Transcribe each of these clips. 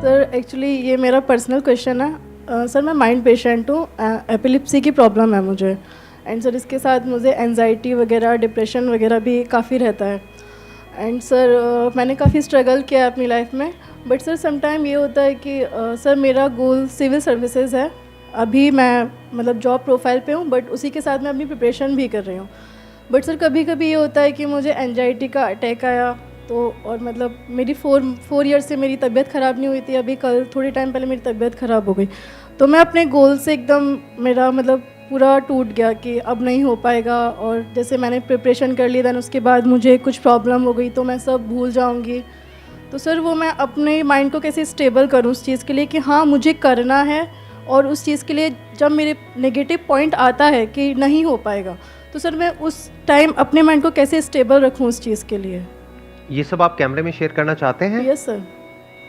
Sir actually ये मेरा personal question है। सर मैं माइंड पेशेंट हूँ, एपिलिप्सी की प्रॉब्लम है मुझे। एंड सर इसके साथ मुझे एंजाइटी वगैरह, डिप्रेशन वगैरह भी काफ़ी रहता है। एंड सर मैंने काफ़ी स्ट्रगल किया है अपनी लाइफ में। बट सर समटाइम ये होता है कि सर मेरा गोल सिविल सर्विसेज है। अभी मैं मतलब जॉब प्रोफाइल पे हूँ, बट उसी के साथ मैं अपनी प्रिपरेशन भी कर रही हूँ। बट सर कभी कभी ये होता है कि मुझे एंजाइटी का अटैक आया, तो और मतलब मेरी फोर ईयर्स से मेरी तबीयत ख़राब नहीं हुई थी। अभी कल थोड़ी टाइम पहले मेरी तबीयत ख़राब हो गई, तो मैं अपने गोल से एकदम मेरा मतलब पूरा टूट गया कि अब नहीं हो पाएगा। और जैसे मैंने प्रिपरेशन कर ली, दैन उसके बाद मुझे कुछ प्रॉब्लम हो गई तो मैं सब भूल जाऊंगी। तो सर वो मैं अपने माइंड को कैसे स्टेबल करूं उस चीज़ के लिए कि हाँ मुझे करना है, और उस चीज़ के लिए जब मेरे नेगेटिव पॉइंट आता है कि नहीं हो पाएगा, तो सर मैं उस टाइम अपने माइंड को कैसे स्टेबल रखूं उस चीज़ के लिए। ये सब आप कैमरे में शेयर करना चाहते हैं? Yes sir.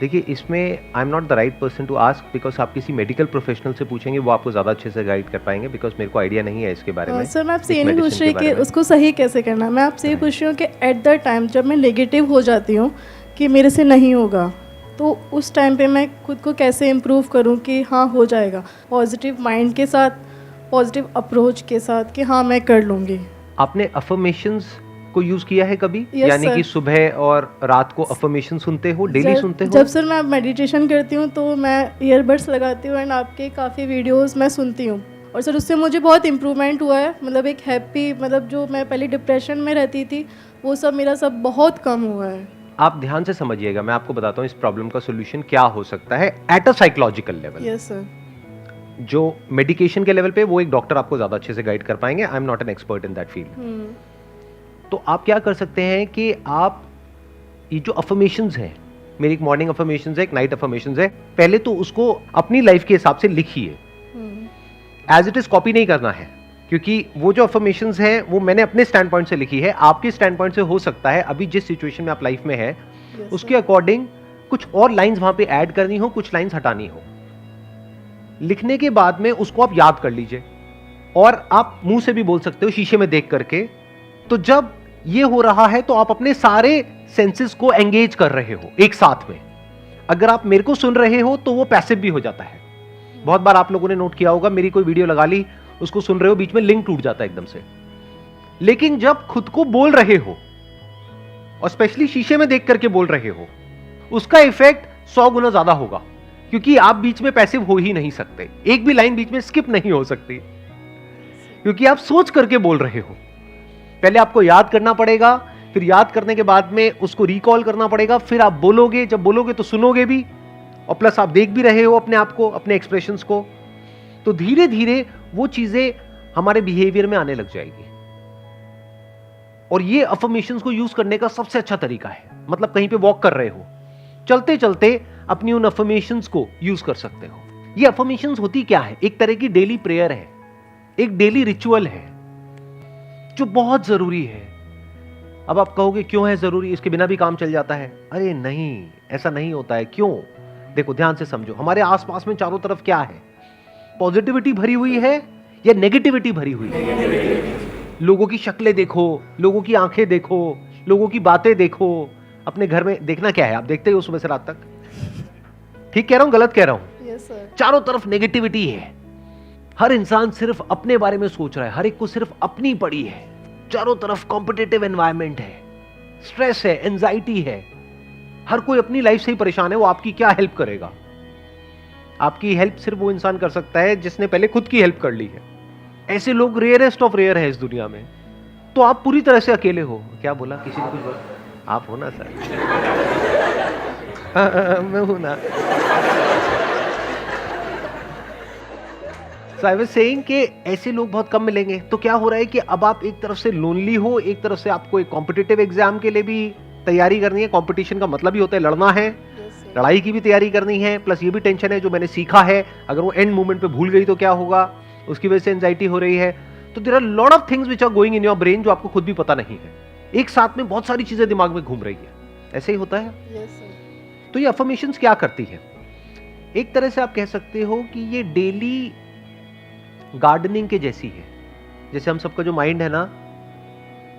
देखिए, इसमें I am not the right person to ask, because आप किसी मेडिकल प्रोफेशनल से पूछेंगे, वो आपको ज़्यादा अच्छे से गाइड कर पाएंगे, बिकॉज मेरे को आइडिया नहीं है इसके बारे में। सर मैं आपसे इस ये नहीं पूछ medicine रही के कि बारे में। उसको सही कैसे करना, मैं आपसे ये पूछ रही हूँ कि एट द टाइम जब मैं नेगेटिव हो जाती हूँ कि मेरे से नहीं होगा, तो उस टाइम पे मैं खुद को कैसे इम्प्रूव करूँ कि हाँ हो जाएगा, पॉजिटिव माइंड के साथ, पॉजिटिव अप्रोच के साथ कि हाँ मैं कर लूँगी। आपने अफर्मेशंस को यूज किया है कभी? Yes, यानी sir. कि सुबह और रात को अफर्मेशन सुनते हो, डेली सुनते हो? जब सर मैं मेडिटेशन करती हूँ तो मैं ईयरबड्स लगाती हूँ एंड आपके काफ़ी वीडियोस मैं सुनती हूँ, और सर उससे मुझे बहुत इम्प्रूवमेंट हुआ है। मतलब एक हैप्पी, मतलब जो मैं पहले डिप्रेशन में रहती थी वो सब मेरा सब बहुत कम हुआ है। आप ध्यान से समझिएगा, मैं आपको बताता हूँ इस प्रॉब्लम का सोल्यूशन क्या हो सकता है at a psychological level. Yes sir. जो मेडिकेशन के लेवल पे वो एक डॉक्टर आपको ज्यादा अच्छे से गाइड कर पाएंगे। आई am not an expert in that field. तो आप क्या कर सकते हैं कि आप ये जो अफर्मेशंस हैं, मेरी एक मॉर्निंग अफर्मेशंस है, एक नाइट अफर्मेशंस है, पहले तो उसको अपनी लाइफ के हिसाब से लिखिए। एज इट इज कॉपी नहीं करना है, क्योंकि वो जो अफर्मेशंस हैं वो मैंने अपने स्टैंड पॉइंट से लिखी है। आपके स्टैंड पॉइंट से हो सकता है अभी जिस सिचुएशन में आप लाइफ में है उसके अकॉर्डिंग कुछ और लाइंस वहां पे ऐड करनी हो, कुछ लाइंस हटानी हो। लिखने के बाद में उसको आप याद कर लीजिए, और आप मुंह से भी बोल सकते हो शीशे में देख करके। तो जब ये हो रहा है तो आप अपने सारे सेंसेस को एंगेज कर रहे हो एक साथ में। अगर आप मेरे को सुन रहे हो तो वो पैसिव भी हो जाता है। बहुत बार आप लोगों ने नोट किया होगा, मेरी कोई वीडियो लगा ली, उसको सुन रहे हो, बीच में लिंक टूट जाता है एकदम से। लेकिन जब खुद को बोल रहे हो और स्पेशली शीशे में देख करके बोल रहे हो, उसका इफेक्ट 100 गुना ज्यादा होगा, क्योंकि आप बीच में पैसिव हो ही नहीं सकते। एक भी लाइन बीच में स्किप नहीं हो सकती, क्योंकि आप सोच करके बोल रहे हो। पहले आपको याद करना पड़ेगा, फिर याद करने के बाद में उसको रिकॉल करना पड़ेगा, फिर आप बोलोगे। जब बोलोगे तो सुनोगे भी, और प्लस आप देख भी रहे हो अपने आप को, अपने एक्सप्रेशंस को। तो धीरे धीरे वो चीजें हमारे बिहेवियर में आने लग जाएगी। और ये अफर्मेशंस को यूज करने का सबसे अच्छा तरीका है। मतलब कहीं पे वॉक कर रहे हो, चलते चलते अपनी उन अफर्मेशंस को यूज कर सकते हो। ये अफर्मेशंस होती क्या है? एक तरह की डेली प्रेयर है, एक डेली रिचुअल है जो बहुत जरूरी है। अब आप कहोगे क्यों है जरूरी, इसके बिना भी काम चल जाता है? अरे नहीं, ऐसा नहीं होता है। क्यों? देखो ध्यान से समझो, हमारे आसपास में चारों तरफ क्या है? पॉजिटिविटी भरी हुई है या नेगेटिविटी भरी हुई है? लोगों की शक्लें देखो, लोगों की आंखें देखो, लोगों की बातें देखो। अपने घर में देखना क्या है? आप देखते हो सुबह से रात तक। ठीक कह रहा हूं, गलत कह रहा हूं? Yes sir. चारों तरफ नेगेटिविटी है। हर इंसान सिर्फ अपने बारे में सोच रहा है, हर एक को सिर्फ अपनी पड़ी है। चारों तरफ कॉम्पिटिटिव एनवायरनमेंट है, स्ट्रेस है, एंजाइटी है। हर कोई अपनी लाइफ से ही परेशान है। वो आपकी क्या हेल्प करेगा? आपकी हेल्प सिर्फ वो इंसान कर सकता है जिसने पहले खुद की हेल्प कर ली है। ऐसे लोग रेयरेस्ट ऑफ रेयर है इस दुनिया में। तो आप पूरी तरह से अकेले हो। क्या बोला? किसी ने कुछ बोला? आप हो ना सर? मैं हूं ना। So I was saying कि ऐसे लोग बहुत कम मिलेंगे। तो क्या हो रहा है कि अब आप एक तरफ से लोनली हो, एक तरफ से आपको एक कॉम्पिटिटिव एग्जाम के लिए भी तैयारी करनी है। कंपटीशन का मतलब ही होता है लड़ना है, लड़ाई की भी तैयारी करनी है, प्लस ये भी टेंशन है जो मैंने सीखा है, अगर वो एंड मोमेंट पे भूल गई तो क्या होगा, उसकी वजह से एंजाइटी हो रही है। तो there are lot of things which are going in your brain जो आपको खुद भी पता नहीं है। एक साथ में बहुत सारी चीजें दिमाग में घूम रही है। ऐसे ही होता है। Yes sir. तो ये अफर्मेशंस क्या करती है? एक तरह से आप कह सकते हो कि ये डेली गार्डनिंग के जैसी है। जैसे हम सबका जो माइंड है ना,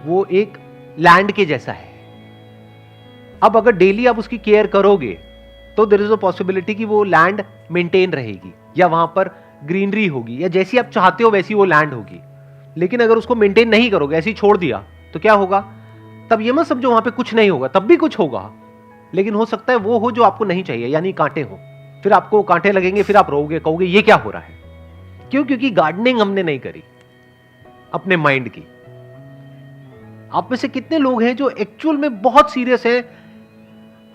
वो एक लैंड के जैसा है। अब अगर डेली आप उसकी केयर करोगे तो देयर इज अ पॉसिबिलिटी कि वो लैंड मेंटेन रहेगी या वहां पर ग्रीनरी होगी या जैसी आप चाहते हो वैसी वो लैंड होगी। लेकिन अगर उसको मेंटेन नहीं करोगे, ऐसे ही छोड़ दिया, तो क्या होगा? तब ये मत समझो वहां पे कुछ नहीं होगा, तब भी कुछ होगा, लेकिन हो सकता है वो हो जो आपको नहीं चाहिए, यानी कांटे हो। फिर आपको कांटे लगेंगे, फिर आप रोओगे, कहोगे ये क्या हो रहा है। क्यों? क्योंकि गार्डनिंग हमने नहीं करी अपने माइंड की। आप में से कितने लोग हैं जो एक्चुअल में बहुत सीरियस हैं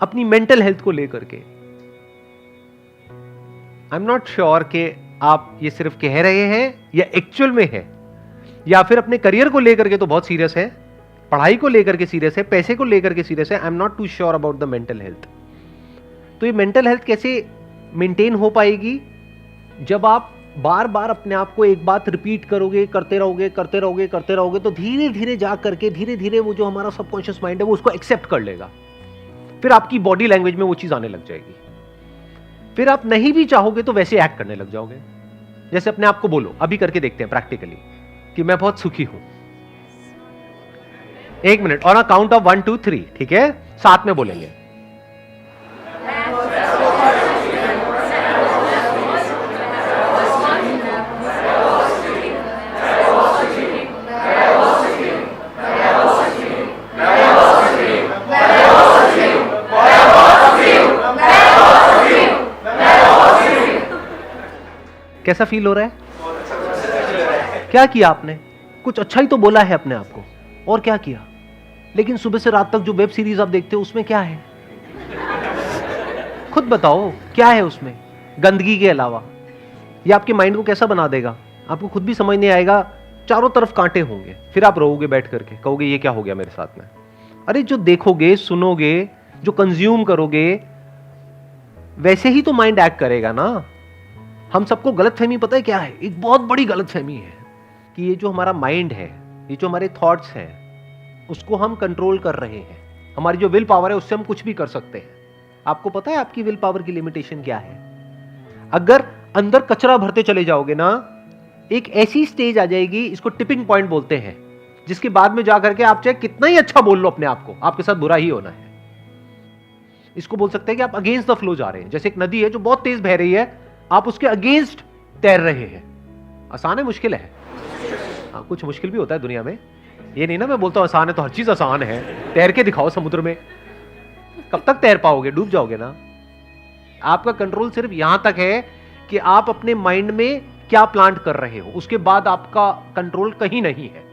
अपनी मेंटल हेल्थ को लेकर के? आई एम नॉट श्योर कि आप ये सिर्फ कह रहे हैं या एक्चुअल में है, या फिर अपने करियर को लेकर के तो बहुत सीरियस है, पढ़ाई को लेकर के सीरियस है, पैसे को लेकर के सीरियस है। I am not too sure about the mental health. तो ये मेंटल हेल्थ कैसे मेंटेन हो पाएगी? जब आप बार बार अपने आप को एक बात रिपीट करोगे, करते रहोगे, करते रहोगे, करते रहोगे, तो धीरे धीरे जा करके धीरे धीरे वो जो हमारा सबकॉन्शियस माइंड है वो उसको एक्सेप्ट कर लेगा। फिर आपकी बॉडी लैंग्वेज में वो चीज आने लग जाएगी। फिर आप नहीं भी चाहोगे तो वैसे एक्ट करने लग जाओगे। जैसे अपने आप को बोलो, अभी करके देखते हैं प्रैक्टिकली, कि मैं बहुत सुखी हूं। 1 मिनट, और काउंट ऑफ 1 2 3, ठीक है? साथ में बोलेंगे। कैसा फील हो रहा है? क्या किया आपने? कुछ अच्छा ही तो बोला है अपने आप को, और क्या किया? लेकिन सुबह से रात तक जो वेब सीरीज आप देखते हो उसमें क्या है? खुद बताओ क्या है उसमें गंदगी के अलावा? ये आपके माइंड को कैसा बना देगा? आपको खुद भी समझ नहीं आएगा, चारों तरफ कांटे होंगे। फिर आप रोओगे बैठ करके, कहोगे ये क्या हो गया मेरे साथ में। अरे जो देखोगे, सुनोगे, जो कंज्यूम करोगे, वैसे ही तो माइंड एक्ट करेगा ना। हम सबको गलतफहमी पता है क्या है? एक बहुत बड़ी गलतफहमी है कि ये जो हमारा माइंड है, ये जो हमारे थॉट्स हैं, उसको हम कंट्रोल कर रहे हैं। हमारी जो विल पावर है उससे हम कुछ भी कर सकते हैं। आपको पता है आपकी विल पावर की लिमिटेशन क्या है? अगर अंदर कचरा भरते चले जाओगे ना, एक ऐसी स्टेज आ जाएगी, इसको टिपिंग पॉइंट बोलते हैं, जिसके बाद में जाकर के आप चाहे कितना ही अच्छा बोल लो अपने आप को, आपके साथ बुरा ही होना है। इसको बोल सकते हैं कि आप अगेंस्ट द फ्लो जा रहे हैं। जैसे एक नदी है जो बहुत तेज बह रही है, आप उसके अगेंस्ट तैर रहे हैं। आसान है, मुश्किल है? हाँ, कुछ मुश्किल भी होता है दुनिया में। ये नहीं ना मैं बोलता हूं आसान है तो हर चीज आसान है। तैर के दिखाओ समुद्र में, कब तक तैर पाओगे? डूब जाओगे ना। आपका कंट्रोल सिर्फ यहां तक है कि आप अपने माइंड में क्या प्लांट कर रहे हो, उसके बाद आपका कंट्रोल कहीं नहीं है।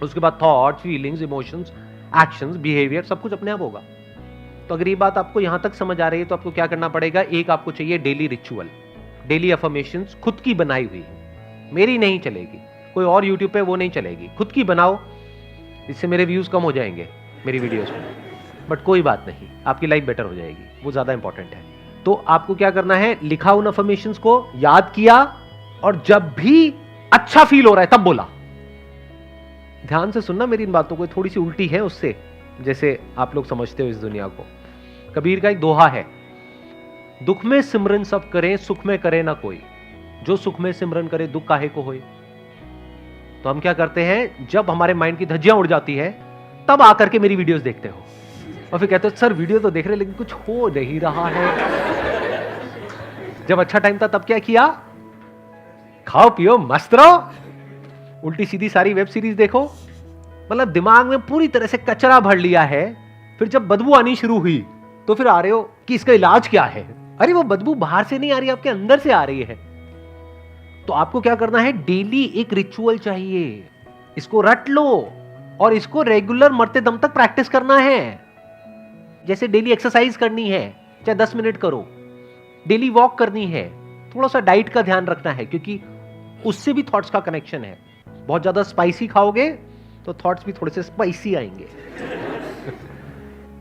उसके बाद thoughts, feelings, emotions, actions, behaviour सब कुछ अपने आप होगा। तो अगर ये बात आपको यहां तक समझ आ रही है तो आपको क्या करना पड़ेगा? एक आपको चाहिए डेली रिचुअल, डेली अफर्मेशंस, खुद की बनाई हुई। मेरी नहीं चलेगी, कोई और यूट्यूब पे वो नहीं चलेगी, खुद की बनाओ। इससे मेरे व्यूज कम हो जाएंगे मेरी वीडियोस में, बट कोई बात नहीं, आपकी लाइफ बेटर हो जाएगी, वो ज्यादा इंपॉर्टेंट है। तो आपको क्या करना है? लिखा उन अफर्मेशंस को, याद किया, और जब भी अच्छा फील हो रहा है तब बोला। ध्यान से सुनना मेरी इन बातों को, थोड़ी सी उल्टी है उससे जैसे आप लोग समझते हो इस दुनिया को। कबीर का एक दोहा है, दुख में सिमरन सब करें, सुख में करे ना कोई, जो सुख में सिमरन करे दुख काहे को होए। तो हम क्या करते हैं, जब हमारे माइंड की धज्जियां उड़ जाती है तब आकर के मेरी वीडियोस देखते हो और फिर कहते हो सर वीडियो तो देख रहे लेकिन कुछ हो नहीं रहा है। जब अच्छा टाइम था तब क्या किया? खाओ पियो मस्त रहो, उल्टी सीधी सारी वेब सीरीज देखो, मतलब दिमाग में पूरी तरह से कचरा भर लिया है। फिर जब बदबू आनी शुरू हुई तो फिर आ रहे हो कि इसका इलाज क्या है। अरे वो बदबू बाहर से नहीं आ रही, आपके अंदर से आ रही है। तो आपको क्या करना है? डेली एक रिचुअल चाहिए, इसको रट लो और इसको रेगुलर मरते दम तक प्रैक्टिस करना है। जैसे डेली एक्सरसाइज करनी है, चाहे 10 मिनट करो, डेली वॉक करनी है, थोड़ा सा डाइट का ध्यान रखना है क्योंकि उससे भी थॉट्स का कनेक्शन है। बहुत ज्यादा स्पाइसी खाओगे तो थॉट्स भी थोड़े से स्पाइसी आएंगे।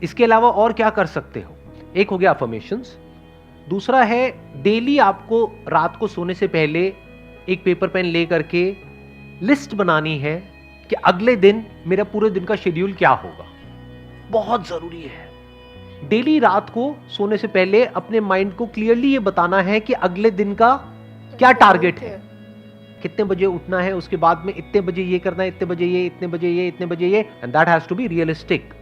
इसके अलावा और क्या कर सकते हो? एक हो गया अफर्मेशंस, दूसरा है डेली आपको रात को सोने से पहले एक पेपर पेन ले करके लिस्ट बनानी है कि अगले दिन मेरा पूरे दिन का शेड्यूल क्या होगा। बहुत जरूरी है। डेली रात को सोने से पहले अपने माइंड को क्लियरली ये बताना है कि अगले दिन का क्या टारगेट है, कितने बजे उठना है, उसके बाद में इतने बजे ये करना है, इतने बजे ये, इतने बजे ये, इतने बजे ये, and that has to be realistic.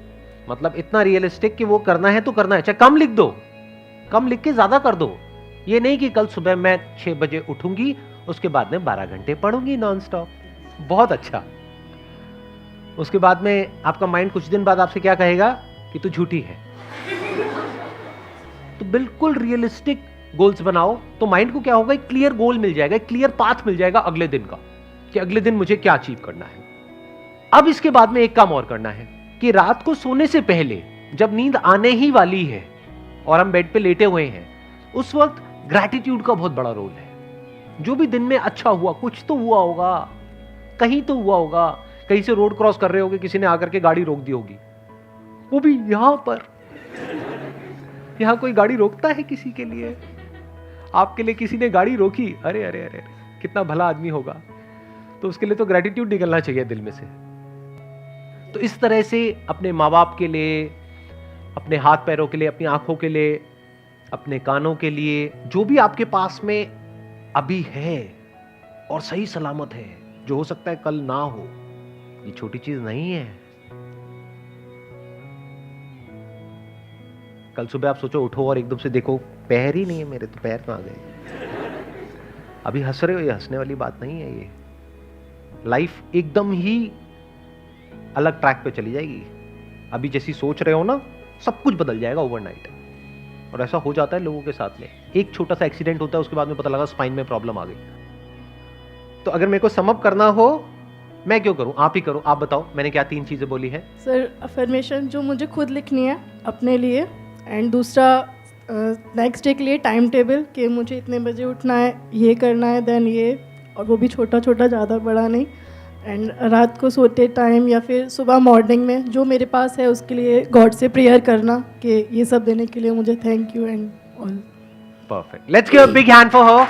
मतलब इतना रियलिस्टिक कि वो करना है तो करना है, चाहे कम लिख दो कम लिख के ज्यादा कर दो। ये नहीं कि कल सुबह मैं 6 बजे उठूंगी, उसके बाद में 12 घंटे पढ़ूंगी नॉन स्टॉप। बहुत अच्छा। उसके बाद में आपका माइंड कुछ दिन बाद आपसे क्या कहेगा कि तू झूठी है। तो बिल्कुल रियलिस्टिक गोल्स बनाओ, तो माइंड को क्या होगा, एक क्लियर गोल मिल जाएगा, एक क्लियर पाथ मिल जाएगा अगले दिन का, कि अगले दिन मुझे क्या अचीव करना है। अब इसके बाद में एक काम और करना है कि रात को सोने से पहले जब नींद आने ही वाली है और हम बेड पे लेटे हुए हैं, उस वक्त ग्रैटिट्यूड का बहुत बड़ा रोल है। जो भी दिन में अच्छा हुआ, कुछ तो हुआ होगा, कहीं तो हुआ होगा, कहीं से रोड क्रॉस कर रहे होगे, किसी ने आकर के गाड़ी रोक दी होगी, वो भी यहां पर। यहां कोई गाड़ी रोकता है किसी के लिए? आपके लिए किसी ने गाड़ी रोकी, अरे अरे अरे, कितना भला आदमी होगा। तो उसके लिए तो ग्रैटिट्यूड निकलना चाहिए दिल में से। तो इस तरह से अपने माँ बाप के लिए, अपने हाथ पैरों के लिए, अपनी आंखों के लिए, अपने कानों के लिए, जो भी आपके पास में अभी है और सही सलामत है, जो हो सकता है कल ना हो, ये छोटी चीज नहीं है। कल सुबह आप सोचो उठो और एकदम से देखो पैर ही नहीं है मेरे, तो पैर कहां गए? अभी हंस रहे हो, ये हंसने वाली बात नहीं है। ये लाइफ एकदम ही अलग ट्रैक पे चली जाएगी। अभी जैसी सोच रहे हो ना, सब कुछ बदल जाएगा ओवरनाइट। और ऐसा हो जाता है लोगों के साथ में। एक छोटा सा एक्सीडेंट होता है, उसके बाद में पता लगा स्पाइन में प्रॉब्लम आ गई। तो अगर मेरे को सम अप करना हो, मैं क्यों करूं? आप ही करो, आप बताओ मैंने क्या 3 चीजें बोली है। सर, अफर्मेशन जो मुझे खुद लिखनी है अपने लिए, एंड दूसरा नेक्स्ट डे के लिए टाइम टेबल कि मुझे इतने बजे उठना है, ये करना है, देन ये, और वो भी छोटा छोटा, ज़्यादा बड़ा नहीं। एंड रात को सोते टाइम या फिर सुबह मॉर्निंग में जो मेरे पास है उसके लिए गॉड से प्रेयर करना कि ये सब देने के लिए मुझे thank you and all. Perfect, let's give a big hand for her.